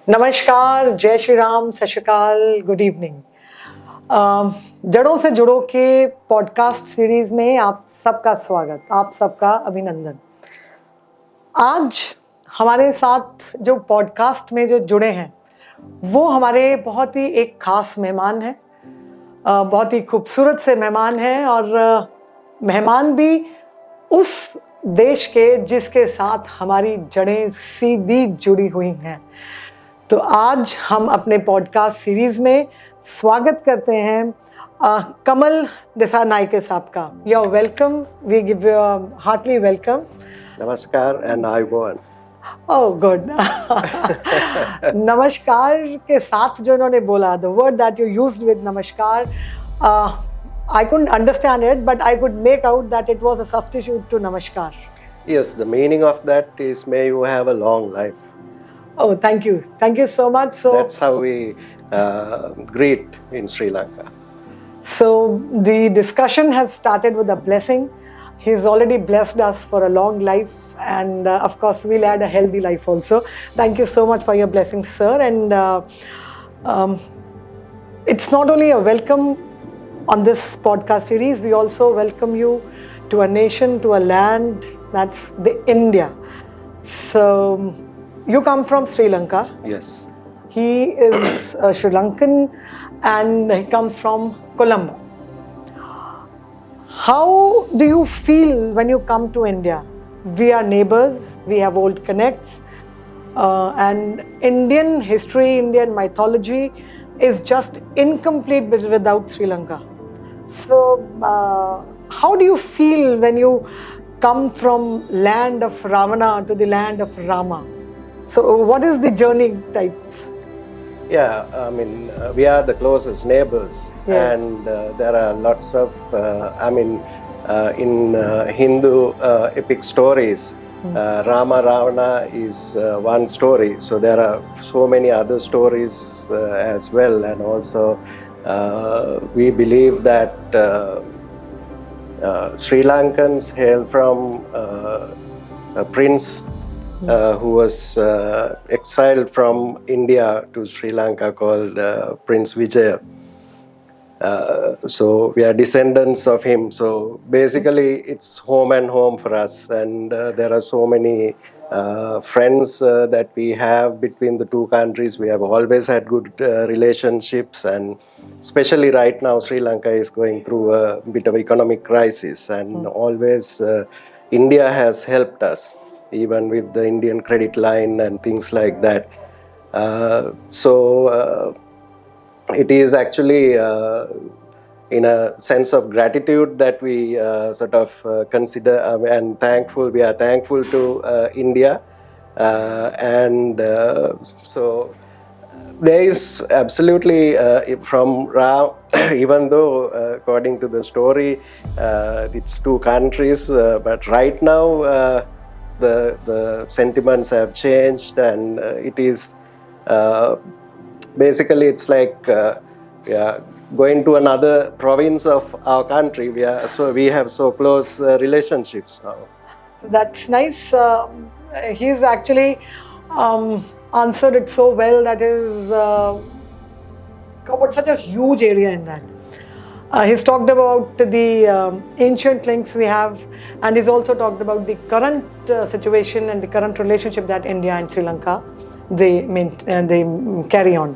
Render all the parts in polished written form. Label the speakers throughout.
Speaker 1: नमस्कार, जय श्री राम, सत श्री अकाल, गुड इवनिंग। जड़ों से जुड़ो के पॉडकास्ट सीरीज में आप सबका स्वागत, आप सबका अभिनंदन। आज हमारे साथ जो पॉडकास्ट में जो जुड़े हैं वो हमारे बहुत ही एक खास मेहमान हैं, बहुत ही खूबसूरत से मेहमान हैं और मेहमान भी उस देश के जिसके साथ हमारी जड़ें सीधी जुड़ी हुई हैं। तो आज हम अपने पॉडकास्ट सीरीज में स्वागत करते हैं कमल दिसानायके साहब का। You are welcome, we give you heartly welcome.
Speaker 2: नमस्कार एंड आयुबोवन।
Speaker 1: Oh good. नमस्कार के साथ जो इन्होंने बोला, the word that you used with नमस्कार, I couldn't understand it, but I could make out that it was a substitute to namaskar.
Speaker 2: Yes, the meaning of that is may you have a long life.
Speaker 1: Oh, thank you. Thank you so much. So
Speaker 2: that's how we greet in Sri Lanka.
Speaker 1: So the discussion has started with a blessing. He's already blessed us for a long life, and of course we'll add a healthy life also. Thank you so much for your blessings, sir. And it's not only a welcome on this podcast series, we also welcome you to a nation, to a land, that's the India. So you come from Sri Lanka.
Speaker 2: Yes.
Speaker 1: He is a Sri Lankan and he comes from Colombo. How do you feel when you come to India? We are neighbors, we have old connects, and Indian history, Indian mythology is just incomplete without Sri Lanka. So how do you feel when you come from land of Ravana to the land of Rama? So what is the journey types?
Speaker 2: Yeah, I mean, we are the closest neighbors,
Speaker 1: Yeah.
Speaker 2: and there are lots of, in Hindu epic stories, Rama Ravana is one story. So there are so many other stories as well, and also we believe that Sri Lankans hail from a prince who was exiled from India to Sri Lanka called Prince Vijaya. So we are descendants of him. So basically it's home and home for us, and there are so many friends that we have between the two countries. We have always had good relationships, and especially right now Sri Lanka is going through a bit of economic crisis, and always India has helped us, even with the Indian credit line and things like that. So it is actually in a sense of gratitude that we sort of consider and thankful. We are thankful to India, and so there is absolutely from Ram, even though according to the story it's two countries, but right now the sentiments have changed, and it is basically it's like going to another province of our country. We have so close relationships now.
Speaker 1: So that's nice. He's actually answered it so well. That is covered such a huge area in that. He's talked about the ancient links we have, and he's also talked about the current situation and the current relationship that India and Sri Lanka they carry on.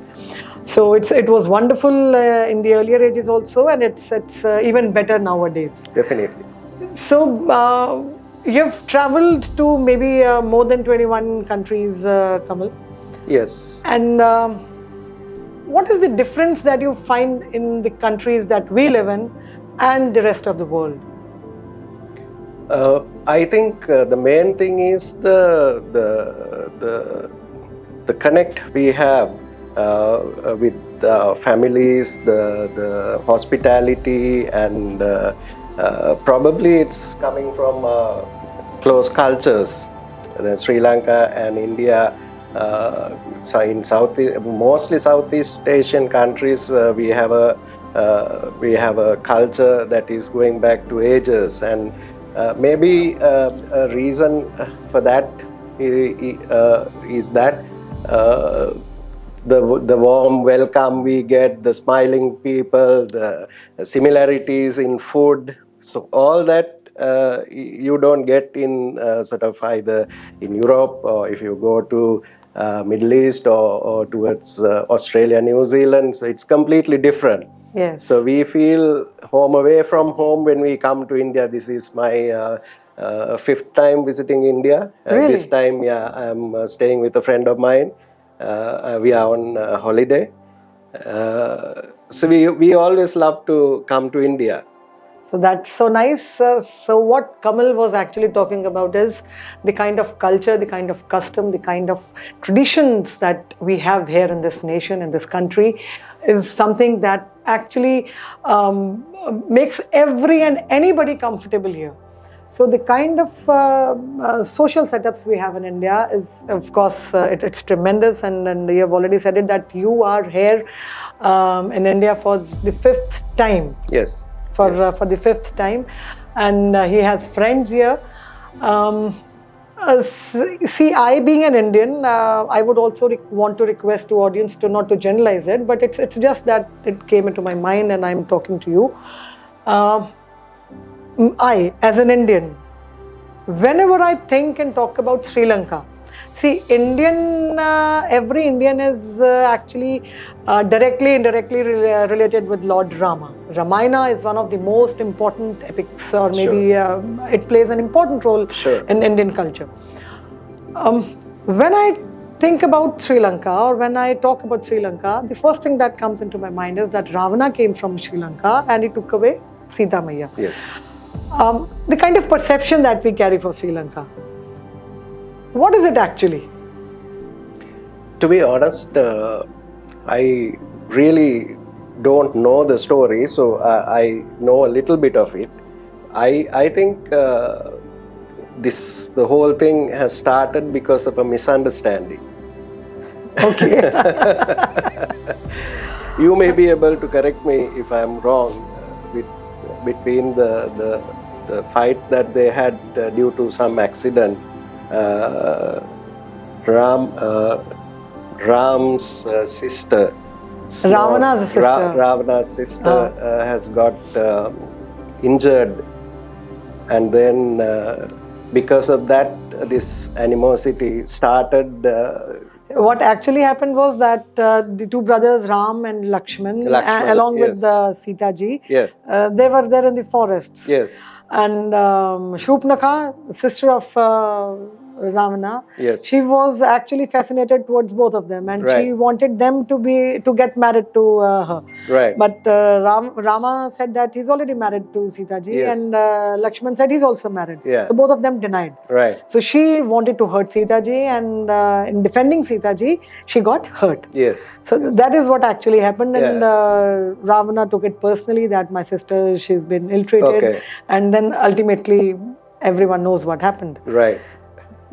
Speaker 1: So it was wonderful in the earlier ages also, and it's even better nowadays.
Speaker 2: Definitely.
Speaker 1: So you've traveled to maybe more than 21 countries, Kamal.
Speaker 2: Yes.
Speaker 1: And what is the difference that you find in the countries that we live in and the rest of the world?
Speaker 2: I think the main thing is the connect we have with families, the hospitality, and probably it's coming from close cultures. Sri Lanka and India, so in mostly Southeast Asian countries, we have a culture that is going back to ages, and maybe a reason for that is that the warm welcome we get, the smiling people, the similarities in food. So all that you don't get in sort of either in Europe, or if you go to Middle East, or towards Australia, New Zealand. So it's completely different.
Speaker 1: Yes.
Speaker 2: So we feel home away from home when we come to India. This is my fifth time visiting India.
Speaker 1: Really?
Speaker 2: This time, I'm staying with a friend of mine. We are on holiday. So we always love to come to India.
Speaker 1: So that's so nice. So what Kamal was actually talking about is the kind of culture, the kind of custom, the kind of traditions that we have here in this nation, in this country, is something that actually makes every and anybody comfortable here. So the kind of social setups we have in India is, of course, it's tremendous. And you have already said it, that you are here in India for the fifth time.
Speaker 2: Yes.
Speaker 1: For the fifth time, and he has friends here. See, I being an Indian, I would also want to request to audience to not to generalize it, but it's just that it came into my mind and I'm talking to you. I, as an Indian, whenever I think and talk about Sri Lanka, see, every Indian is actually directly, indirectly related with Lord Rama. Ramayana is one of the most important epics, or maybe it plays an important role in Indian culture. When I think about Sri Lanka, or when I talk about Sri Lanka, the first thing that comes into my mind is that Ravana came from Sri Lanka and he took away Sita Maiya.
Speaker 2: Yes.
Speaker 1: The kind of perception that we carry for Sri Lanka, what is it actually?
Speaker 2: To be honest, I really don't know the story, so I know a little bit of it. I think the whole thing has started because of a misunderstanding.
Speaker 1: Okay.
Speaker 2: You may be able to correct me if I'm wrong, between the fight that they had due to some accident. Ram's sister,
Speaker 1: Ravana's sister,
Speaker 2: Ravana's sister has got injured, and then because of that, this animosity started.
Speaker 1: What actually happened was that the two brothers Ram and Lakshman along with Sita ji, they were there in the forests.
Speaker 2: Yes.
Speaker 1: And Shupnakha, sister of Ravana, she was actually fascinated towards both of them, and she wanted them to get married to her.
Speaker 2: Right.
Speaker 1: But Rama said that he's already married to Sita ji, and Lakshman said he's also married. So both of them denied.
Speaker 2: Right.
Speaker 1: So she wanted to hurt Sita ji, and in defending Sita ji, she got hurt.
Speaker 2: Yes.
Speaker 1: So that is what actually happened, and Ravana took it personally that my sister, she's been ill-treated, and then ultimately everyone knows what happened.
Speaker 2: Right.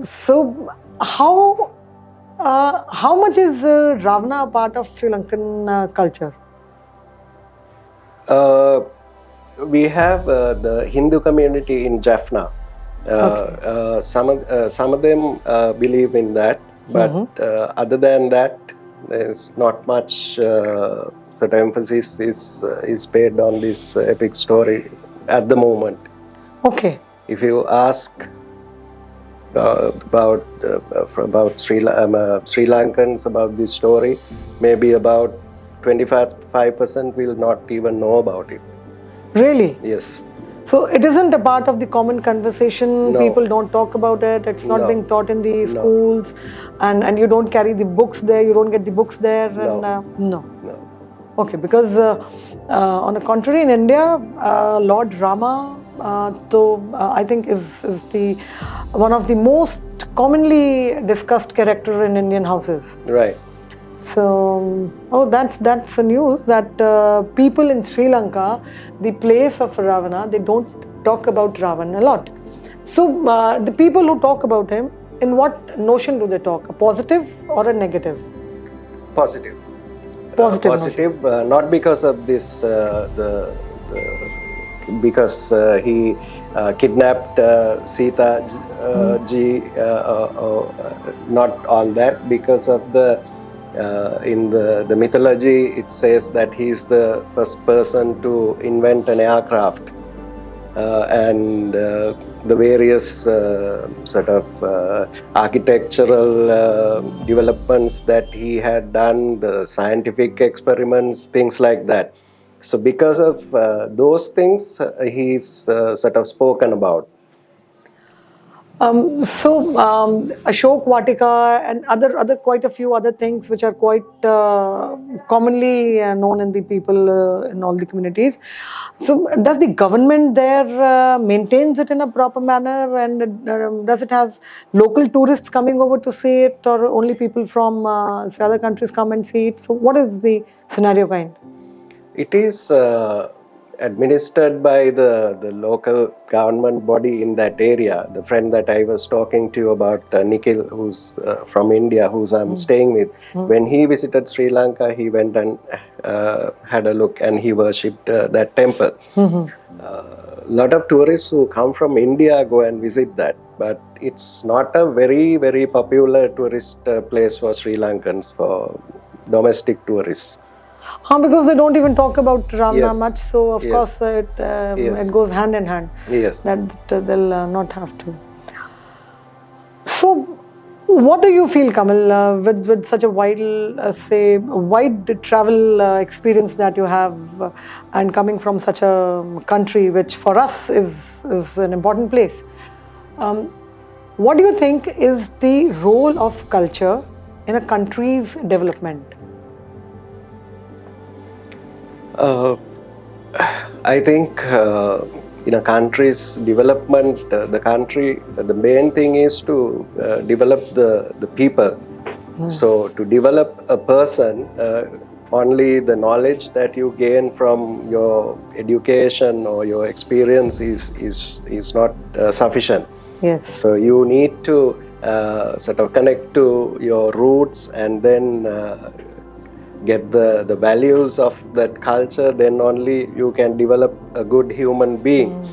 Speaker 1: So how much is Ravana a part of Sri Lankan culture?
Speaker 2: We have the Hindu community in Jaffna. Some of them believe in that, but other than that, there's not much sort of emphasis is paid on this epic story at the moment.
Speaker 1: Okay.
Speaker 2: If you ask about Sri Lankans about this story, maybe about 25% will not even know about it.
Speaker 1: Really?
Speaker 2: Yes.
Speaker 1: So it isn't a part of the common conversation.
Speaker 2: No.
Speaker 1: People don't talk about it. It's not being taught in the schools,
Speaker 2: No.
Speaker 1: and you don't carry the books there. You don't get the books there.
Speaker 2: No.
Speaker 1: And, no.
Speaker 2: No.
Speaker 1: Okay, because on the contrary, in India, Lord Rama, I think is the one of the most commonly discussed character in Indian houses.
Speaker 2: Right.
Speaker 1: So, that's a news that people in Sri Lanka, the place of Ravana, they don't talk about Ravana a lot. So, the people who talk about him, in what notion do they talk? A positive or a negative?
Speaker 2: Positive.
Speaker 1: Positive.
Speaker 2: Not because of this, because he kidnapped Sita ji, not all that, because of the In the mythology, it says that he is the first person to invent an aircraft, and the various sort of architectural developments that he had done, the scientific experiments, things like that. So because of those things, he's sort of spoken about.
Speaker 1: Ashok Vatika and other quite a few other things which are quite commonly known in the people in all the communities. So does the government there maintains it in a proper manner, and does it has local tourists coming over to see it, or only people from other countries come and see it? So what is the scenario kind?
Speaker 2: It is administered by the local government body in that area. The friend that I was talking to you about, Nikhil, who's from India, who's I'm staying with, when he visited Sri Lanka, he went and had a look, and he worshipped that temple. A lot of tourists who come from India go and visit that, but it's not a very, very popular tourist place for Sri Lankans, for domestic tourists.
Speaker 1: Because they don't even talk about Ravana
Speaker 2: Yes.
Speaker 1: much, so of
Speaker 2: Yes.
Speaker 1: course
Speaker 2: Yes.
Speaker 1: it goes hand in hand.
Speaker 2: Yes.
Speaker 1: That they'll not have to. So, what do you feel, Kamal, with such a wide travel experience that you have, and coming from such a country which for us is an important place? What do you think is the role of culture in a country's development?
Speaker 2: I think in a country's development, the main thing is to develop the people. So to develop a person, only the knowledge that you gain from your education or your experience is not sufficient.
Speaker 1: Yes.
Speaker 2: So you need to sort of connect to your roots, and then get the values of that culture, then only you can develop a good human being.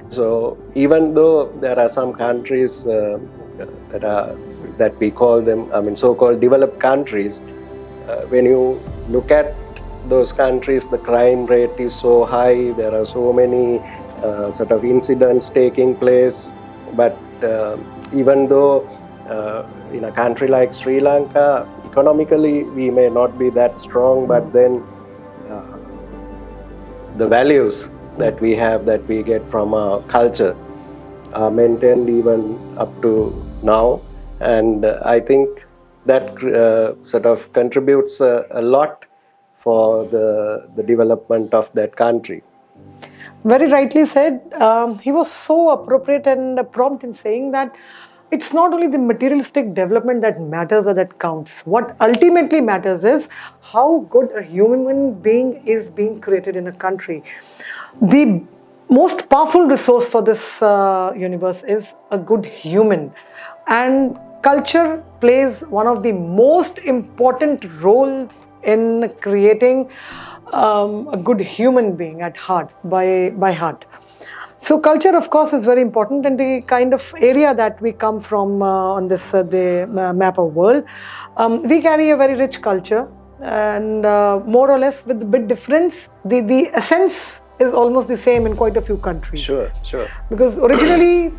Speaker 2: So even though there are some countries that we call them, so-called developed countries, when you look at those countries, the crime rate is so high, there are so many sort of incidents taking place. But even though in a country like Sri Lanka, economically we may not be that strong, but then the values that we have, that we get from our culture, are maintained even up to now. And I think that sort of contributes a lot for the development of that country.
Speaker 1: Very rightly said. He was so appropriate and prompt in saying that it's not only the materialistic development that matters or that counts. What ultimately matters is how good a human being is being created in a country. The most powerful resource for this universe is a good human. And culture plays one of the most important roles in creating a good human being at heart, by heart. So culture, of course, is very important, and the kind of area that we come from on this the map of world, we carry a very rich culture, and more or less with a bit difference, the essence is almost the same in quite a few countries.
Speaker 2: Sure.
Speaker 1: Because originally,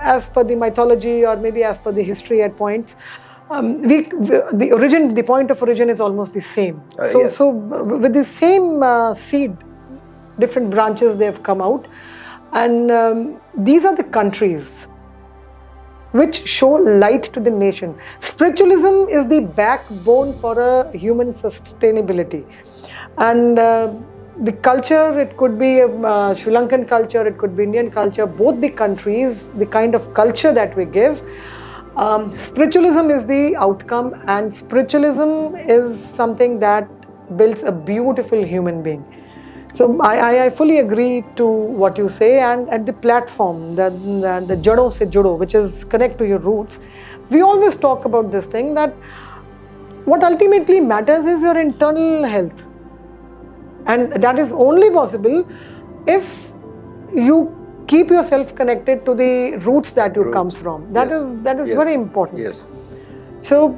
Speaker 1: as per the mythology or maybe as per the history at points, the point of origin is almost the same.
Speaker 2: Yes.
Speaker 1: So with the same seed, different branches they have come out, and these are the countries which show light to the nation. Spiritualism is the backbone for a human sustainability, and the culture, it could be Sri Lankan culture, it could be Indian culture, both the countries, the kind of culture that we give, spiritualism is the outcome, and spiritualism is something that builds a beautiful human being. So I fully agree to what you say, and at the platform, the Jado se Judo, which is connect to your roots, we always talk about this thing, that what ultimately matters is your internal health, and that is only possible if you keep yourself connected to the roots that you come from. That is
Speaker 2: Yes.
Speaker 1: very important.
Speaker 2: Yes.
Speaker 1: So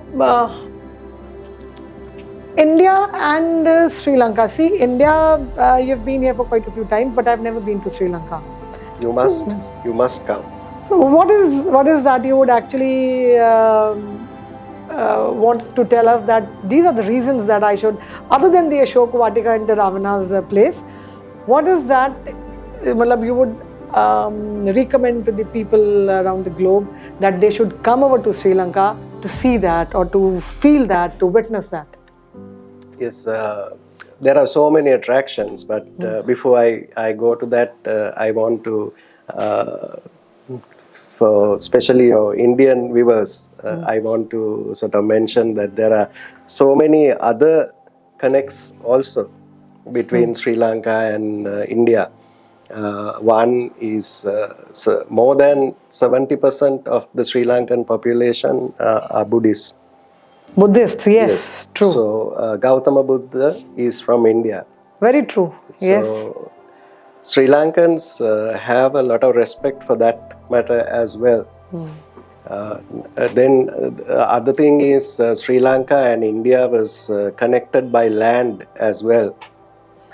Speaker 1: India and Sri Lanka. See, India, you've been here for quite a few times, but I've never been to Sri Lanka.
Speaker 2: You must come.
Speaker 1: So, what is that you would actually want to tell us that these are the reasons that I should, other than the Ashok Vatika and the Ravana's place, what is that you would recommend to the people around the globe that they should come over to Sri Lanka to see that or to feel that, to witness that?
Speaker 2: Yes, there are so many attractions, but before I go to that, I want to, for especially your Indian viewers, I want to sort of mention that there are so many other connects also between Sri Lanka and India. One is more than 70% of the Sri Lankan population are Buddhists.
Speaker 1: Buddhists, yes, true.
Speaker 2: So Gautama Buddha is from India.
Speaker 1: Very true. Yes.
Speaker 2: So Sri Lankans have a lot of respect for that matter as well. Then the other thing is Sri Lanka and India was connected by land as well.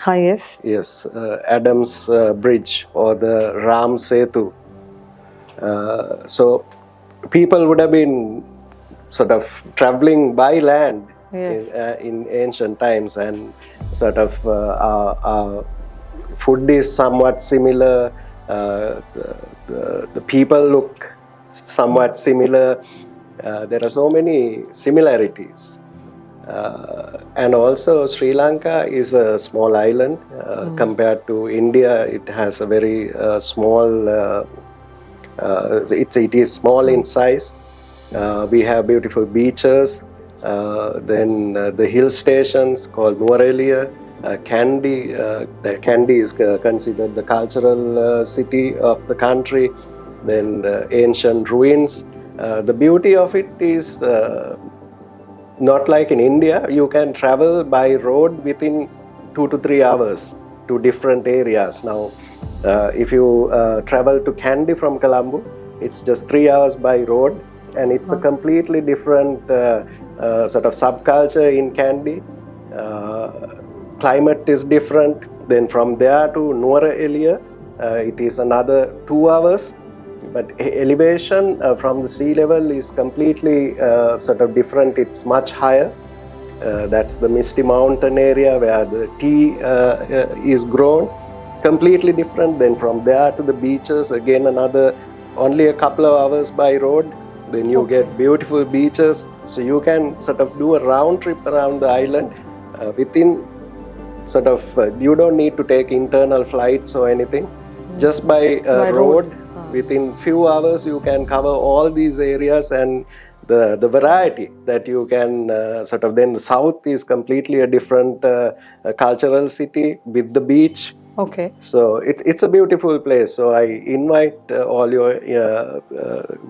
Speaker 1: Yes.
Speaker 2: Yes, Adam's Bridge or the Ram Setu. So people would have been sort of traveling by land in ancient times, and sort of our food is somewhat similar. The people look somewhat similar. There are so many similarities. And also Sri Lanka is a small island compared to India. It has a very small, it is small in size. We have beautiful beaches, then the hill stations called Nuwara. Kandy, Kandy is considered the cultural city of the country. Then ancient ruins. The beauty of it is not like in India. You can travel by road within 2 to 3 hours to different areas. Now, if you travel to Kandy from Colombo, it's just 3 hours by road, and it's a completely different sort of subculture in Kandy. Climate is different. Then from there to Nuwara, it is another 2 hours. But elevation from the sea level is completely sort of different. It's much higher. That's the Misty Mountain area where the tea is grown. Completely different. Then from there to the beaches, again another only a couple of hours by road. Then you get beautiful beaches. So you can sort of do a round trip around the island within sort of, you don't need to take internal flights or anything. Just by road. Within few hours you can cover all these areas, and the variety that you can sort of, then the south is completely a different cultural city with the beach.
Speaker 1: Okay.
Speaker 2: So it's a beautiful place. So I invite all your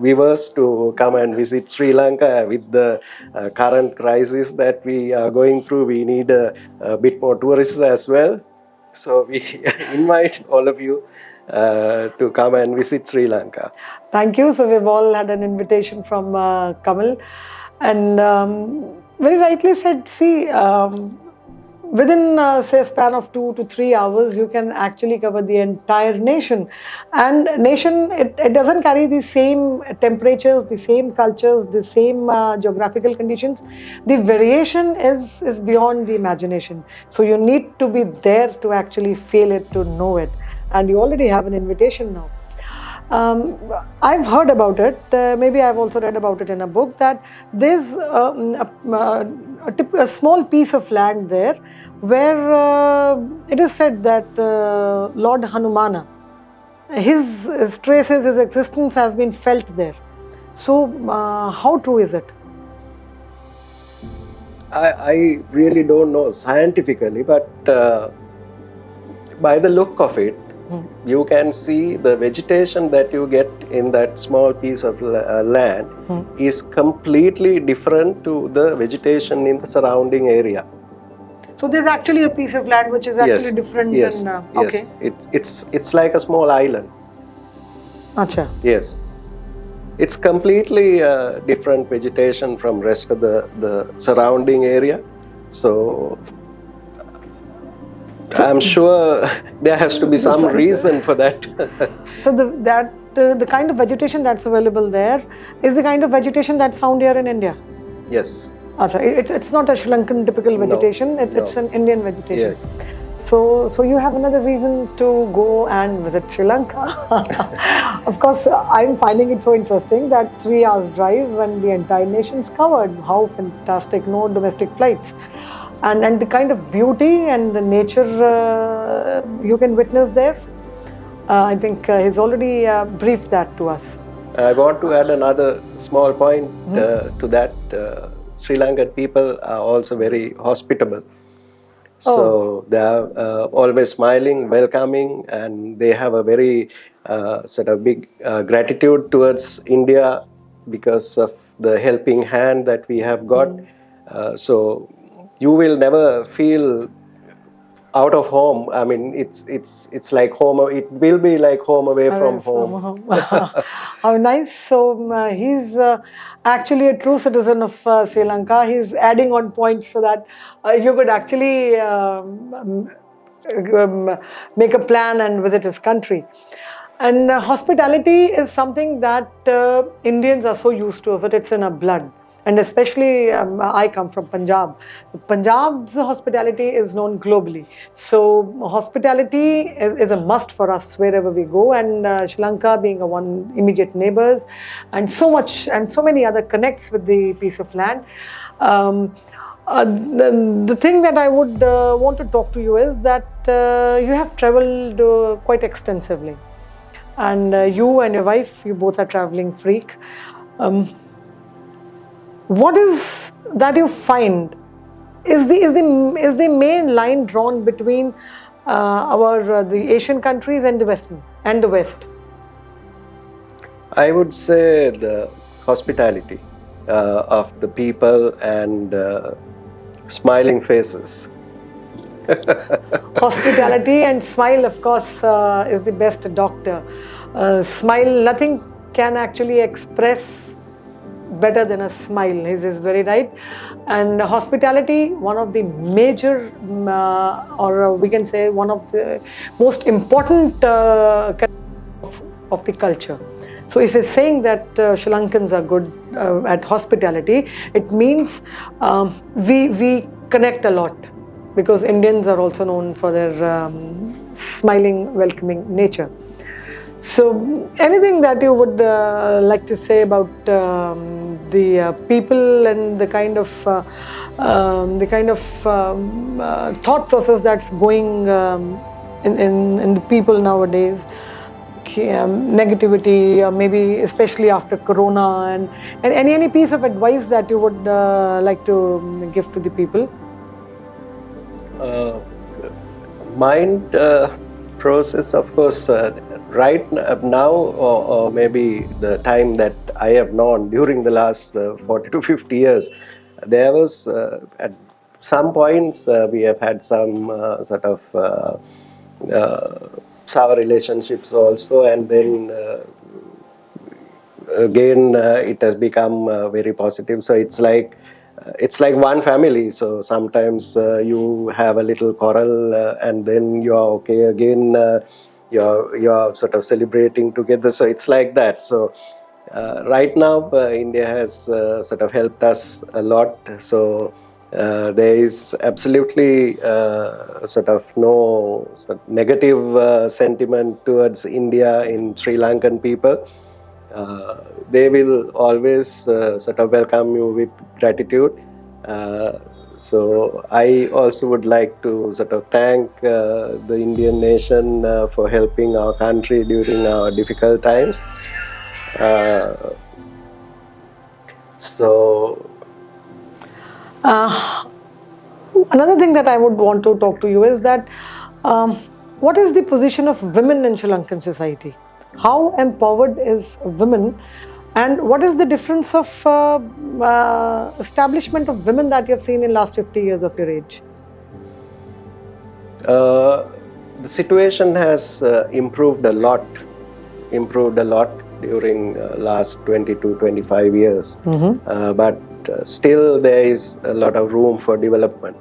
Speaker 2: viewers to come and visit Sri Lanka. With the current crisis that we are going through, we need a bit more tourists as well. So we invite all of you to come and visit Sri Lanka.
Speaker 1: Thank you. So we've all had an invitation from Kamal, and very rightly said. See, within say a span of 2 to 3 hours, you can actually cover the entire nation. And nation, it doesn't carry the same temperatures, the same cultures, the same geographical conditions. The variation is beyond the imagination. So you need to be there to actually feel it, to know it. And you already have an invitation now. I've heard about it, maybe I've also read about it in a book, that there's a small piece of land there where it is said that Lord Hanumana, his traces, his existence has been felt there. So how true is it?
Speaker 2: I really don't know scientifically, but by the look of it, you can see the vegetation that you get in that small piece of land is completely different to the vegetation in the surrounding area.
Speaker 1: So there's actually a piece of land which is actually different.
Speaker 2: Yes,
Speaker 1: than,
Speaker 2: yes.
Speaker 1: Okay.
Speaker 2: It's like a small island.
Speaker 1: Acha.
Speaker 2: Yes. It's completely different vegetation from rest of the surrounding area. So I'm sure there has to be some reason for that.
Speaker 1: So the kind of vegetation that's available there is the kind of vegetation that's found here in India.
Speaker 2: Yes.
Speaker 1: Acha, it's not a Sri Lankan typical vegetation. It's an Indian vegetation.
Speaker 2: Yes.
Speaker 1: So you have another reason to go and visit Sri Lanka. Of course, I'm finding it so interesting that 3 hours drive and the entire nation's covered. How fantastic! No domestic flights, and the kind of beauty and the nature you can witness there. I think he's already briefed that to us.
Speaker 2: I want to add another small point to that. Sri Lankan people are also very hospitable. So they are always smiling, welcoming, and they have a very sort of big gratitude towards India because of the helping hand that we have got. So you will never feel out of home. I mean, it's like home. It will be like home away from home.
Speaker 1: How nice! So he's actually a true citizen of Sri Lanka. He's adding on points so that you could actually make a plan and visit his country. And hospitality is something that Indians are so used to. It's in our blood. And especially, I come from Punjab. So Punjab's hospitality is known globally. So hospitality is a must for us wherever we go. And Sri Lanka being one immediate neighbors, and so many other connects with the piece of land. The thing that I would want to talk to you is that you have traveled quite extensively, and you and your wife, you both are traveling freak. What is that you find is the main line drawn between the Asian countries and the West?
Speaker 2: I would say the hospitality of the people and smiling faces.
Speaker 1: Hospitality and smile, of course, is the best doctor. Smile, nothing can actually express better than a smile. He is very right. And hospitality, one of the major, or we can say one of the most important of the culture. So if he's saying that Sri Lankans are good at hospitality, it means we connect a lot, because Indians are also known for their smiling, welcoming nature. So anything that you would like to say about the people and the kind of thought process that's going in the people nowadays? Negativity, maybe especially after Corona, and any piece of advice that you would like to give to the people?
Speaker 2: Mind process, of course, right now, or maybe the time that I have known during the last 40 to 50 years, there was at some points we have had some sort of sour relationships also, and then again it has become very positive. So it's like one family. So sometimes you have a little quarrel and then you are okay again. You're sort of celebrating together. So it's like that. So right now India has sort of helped us a lot. So there is absolutely sort of no negative sentiment towards India in Sri Lankan people. They will always sort of welcome you with gratitude. So I also would like to sort of thank the Indian nation for helping our country during our difficult times.
Speaker 1: Another thing that I would want to talk to you is that what is the position of women in Sri Lankan society? How empowered is women, and what is the difference of establishment of women that you have seen in last 50 years of your age?
Speaker 2: The situation has improved a lot during last 20 to 25 years. But still there is a lot of room for development.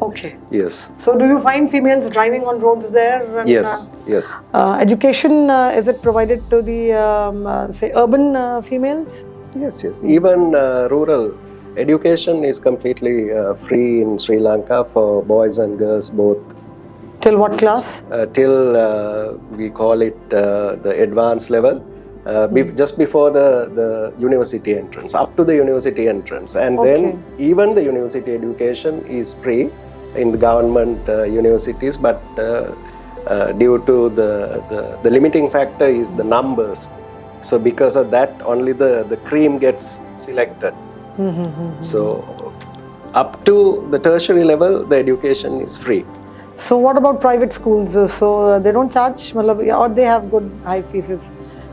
Speaker 1: Okay.
Speaker 2: Yes.
Speaker 1: So do you find females driving on roads there? And,
Speaker 2: Yes. Yes.
Speaker 1: Education, is it provided to the, say, urban females?
Speaker 2: Yes. Yes. Even rural education is completely free in Sri Lanka for boys and girls both.
Speaker 1: Till what class?
Speaker 2: Till we call it the advanced level. Just before the university entrance, up to the university entrance, and then even the university education is free in the government universities, but due to the limiting factor is the numbers. So because of that, only the cream gets selected. So up to the tertiary level, the education is free.
Speaker 1: So what about private schools? So they don't charge, or they have good high fees?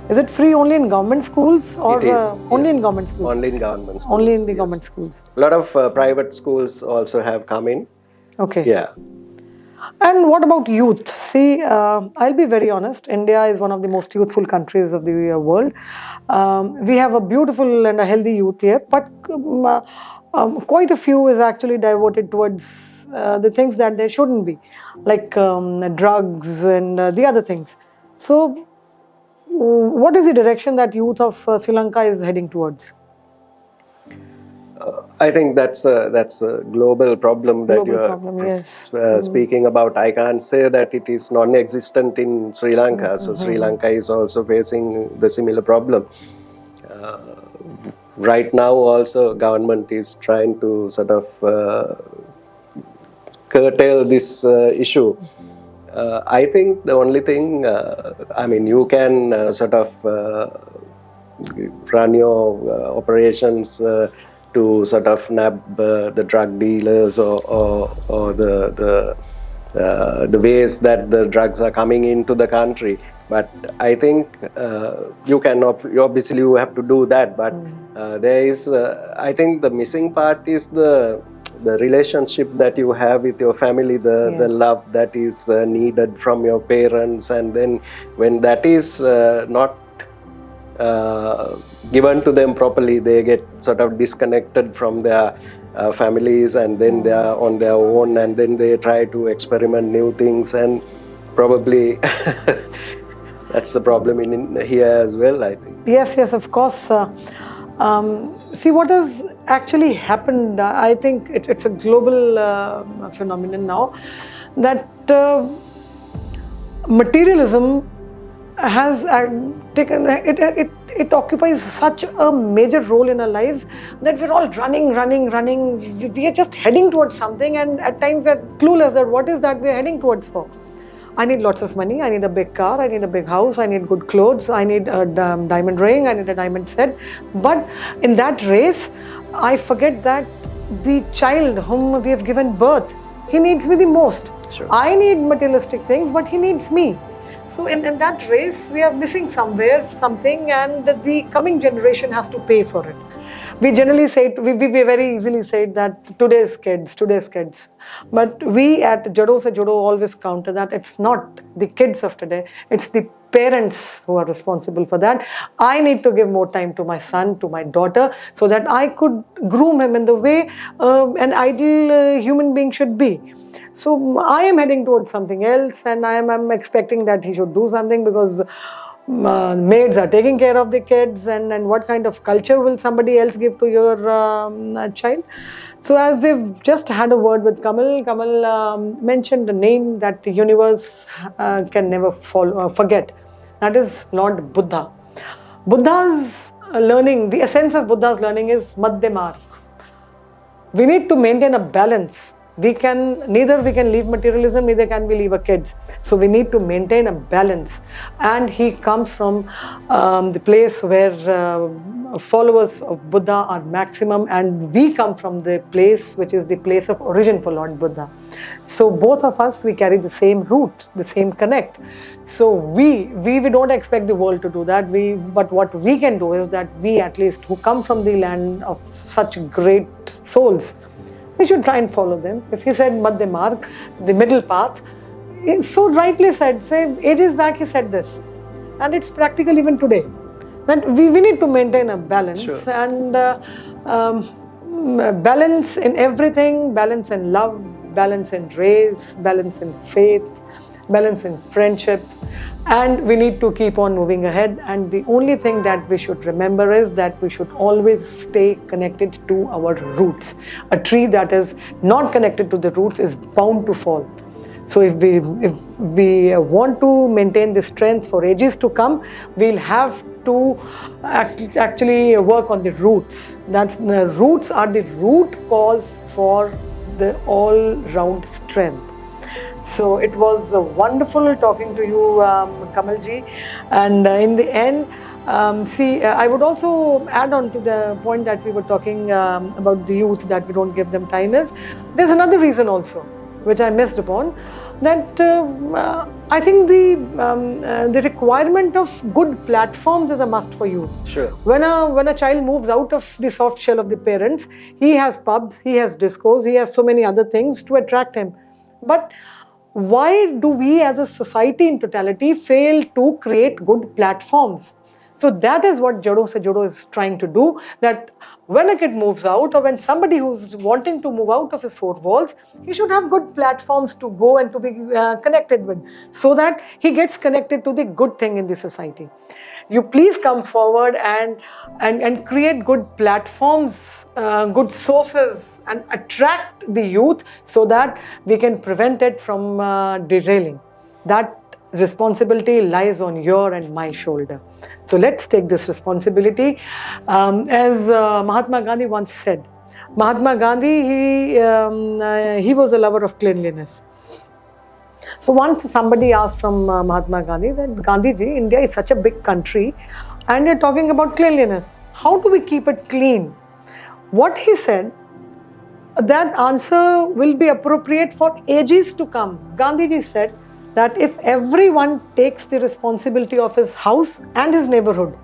Speaker 1: Is it free only in government schools, or
Speaker 2: it is,
Speaker 1: only
Speaker 2: yes.
Speaker 1: in government schools?
Speaker 2: Only in government schools.
Speaker 1: Only in the government schools.
Speaker 2: A lot of private schools also have come in.
Speaker 1: Okay.
Speaker 2: Yeah.
Speaker 1: And what about youth? See, I'll be very honest. India is one of the most youthful countries of the world. We have a beautiful and a healthy youth here, but quite a few is actually diverted towards the things that they shouldn't be, like drugs and the other things. So, what is the direction that youth of Sri Lanka is heading towards?
Speaker 2: I think that's a global problem that you are speaking about. I can't say that it is non-existent in Sri Lanka. So Sri Lanka is also facing the similar problem. Right now also government is trying to sort of curtail this issue. I think the only thing, you can sort of run your operations to sort of nab the drug dealers or the ways that the drugs are coming into the country. But I think you obviously you have to do that. But there is, I think the missing part is the relationship that you have with your family, the love that is needed from your parents, and then when that is not given to them properly, they get sort of disconnected from their families, and then they are on their own, and then they try to experiment new things, and probably that's the problem in here as well, I think.
Speaker 1: Yes, of course. See, what has actually happened, I think it's a global phenomenon now, that materialism has taken, it occupies such a major role in our lives that we're all running. We are just heading towards something, and at times we're clueless at what is that we're heading towards for. I need lots of money, I need a big car, I need a big house, I need good clothes, I need a diamond ring, I need a diamond set. But in that race, I forget that the child whom we have given birth, he needs me the most.
Speaker 2: Sure.
Speaker 1: I need materialistic things, but he needs me. So in that race, we are missing something, and the coming generation has to pay for it. We generally say, we very easily say that today's kids. But we at Jado Se Judo always counter that it's not the kids of today, it's the parents who are responsible for that. I need to give more time to my son, to my daughter, so that I could groom him in the way an ideal human being should be. So I am heading towards something else, and I am expecting that he should do something, because maids are taking care of the kids, and what kind of culture will somebody else give to your child? So as we've just had a word with Kamal mentioned the name that the universe can never forget. That is Lord Buddha. Buddha's learning, the essence of Buddha's learning is Madhya Marg. We need to maintain a balance. Neither we can leave materialism, neither can we leave our kids. So we need to maintain a balance. And he comes from the place where followers of Buddha are maximum, and we come from the place which is the place of origin for Lord Buddha. So both of us, we carry the same root, the same connect. So we don't expect the world to do that. But what we can do is that we, at least who come from the land of such great souls, we should try and follow them. If he said Madhya Marg, the middle path, so rightly said, say ages back he said this, and it's practical even today. that we need to maintain a balance.
Speaker 2: Sure.
Speaker 1: And balance in everything, balance in love, balance in race, balance in faith, balance in friendships, and we need to keep on moving ahead. And the only thing that we should remember is that we should always stay connected to our roots. A tree that is not connected to the roots is bound to fall. So if we want to maintain this strength for ages to come, we'll have to actually work on the roots. The roots are the root cause for the all-round strength. So it was wonderful talking to you, Kamalji. And in the end, I would also add on to the point that we were talking about the youth, that we don't give them time, is there's another reason also, which I missed upon, that I think the requirement of good platforms is a must for youth.
Speaker 2: Sure.
Speaker 1: When a child moves out of the soft shell of the parents, he has pubs, he has discos, he has so many other things to attract him. But why do we as a society in totality fail to create good platforms? So that is what Jado Se Judo is trying to do, that when a kid moves out, or when somebody who's wanting to move out of his four walls, he should have good platforms to go and to be connected with, so that he gets connected to the good thing in the society. You please come forward and create good platforms, good sources, and attract the youth, so that we can prevent it from derailing. That responsibility lies on your and my shoulder. So let's take this responsibility. As Mahatma Gandhi once said, Mahatma Gandhi, he was a lover of cleanliness. So once somebody asked from Mahatma Gandhi that, Gandhiji, India is such a big country and you're talking about cleanliness. How do we keep it clean? What he said, that answer will be appropriate for ages to come. Gandhiji said that if everyone takes the responsibility of his house and his neighborhood,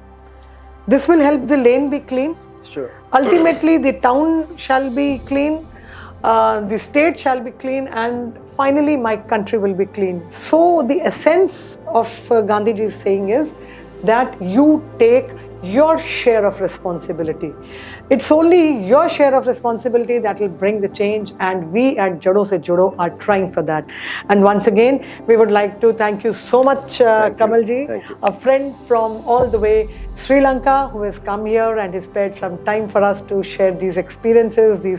Speaker 1: this will help the lane be clean.
Speaker 2: Sure.
Speaker 1: Ultimately, the town shall be clean, the state shall be clean, and finally my country will be clean. So the essence of Gandhiji's saying is that you take your share of responsibility. It's only your share of responsibility that will bring the change, and we at Jado Se Judo are trying for that. And once again, we would like to thank you so much, Kamalji, a friend from all the way Sri Lanka, who has come here and has spared some time for us to share these experiences. We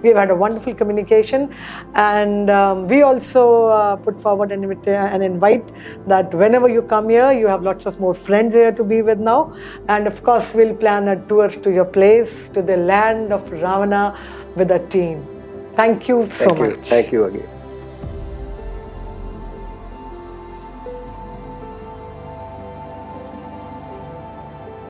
Speaker 1: have had a wonderful communication, and we also put forward an invite that whenever you come here, you have lots of more friends here to be with now. And of course, we'll plan a tour to your place, to the land of Ravana with a team. Thank you so much.
Speaker 2: Thank you again.